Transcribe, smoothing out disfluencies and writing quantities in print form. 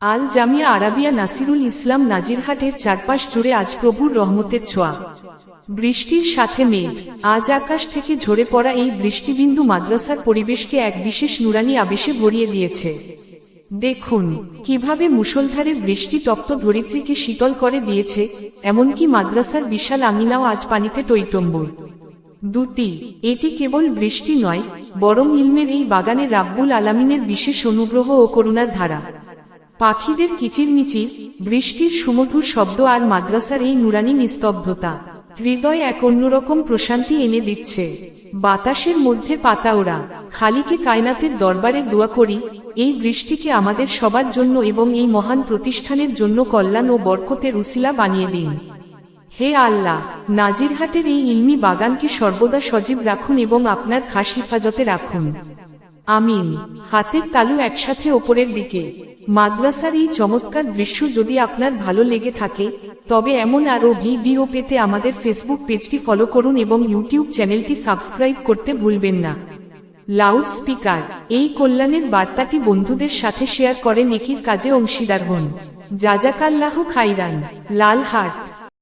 আল Jamia Arabia Nasirul ইসলাম নাজিরহাটের চারপাশ জুড়ে আজ প্রভুর রহমতের ছোঁয়া। বৃষ্টির সাথে মেঘ, আজ আকাশ থেকে ঝরে পড়া এই বৃষ্টিবিন্দু মাদ্রাসার পরিবেশকে এক বিশেষ নুরানি আবেশে ভরিয়ে দিয়েছে। দেখুন কিভাবে মুষলধারে বৃষ্টি তপ্ত ধরিত্রীকে শীতল করে দিয়েছে, এমনকি মাদ্রাসার বিশাল আঙিনাও আজ পানিতে টইটম্বুর। এটি কেবল বৃষ্টি নয়, বরং ইলমের এই বাগানে রাব্বুল আলামিনের বিশেষ অনুগ্রহ ও করুণার ধারা। পাখিদের কিচিরমিচির, বৃষ্টির সুমধুর শব্দ আর মাদ্রাসার এই নুরানি নিস্তব্ধতা হৃদয়ে এক অন্যরকম প্রশান্তি এনে দিচ্ছে। বাতাসের মধ্যে পাতা ওড়া, খালিকে কায়নাতের দরবারে দোয়া করি এই বৃষ্টিকে আমাদের সবার জন্য এবং এই মহান প্রতিষ্ঠানের জন্য কল্যাণ ও বরকতের উসিলা বানিয়ে দিন। হে আল্লাহ, নাজিরহাটের এই ইলমি বাগানকে সর্বদা সজীব রাখুন এবং আপনার খাস হিফাজতে রাখুন। আমিন। হাতের তালু একসাথে ওপরের দিকে। মাদ্রাসার এই চমৎকার দৃশ্য যদি আপনার ভালো লেগে থাকে, তবে এমন আরও ভিডিও পেতে আমাদের ফেসবুক পেজটি ফলো করুন এবং ইউটিউব চ্যানেলটি সাবস্ক্রাইব করতে ভুলবেন না। লাউড স্পিকার, এই কল্যাণের বার্তাটি বন্ধুদের সাথে শেয়ার করে নেকির কাজে অংশীদার হন। জাজাকাল্লাহু খাইরান। লাল হার্ট।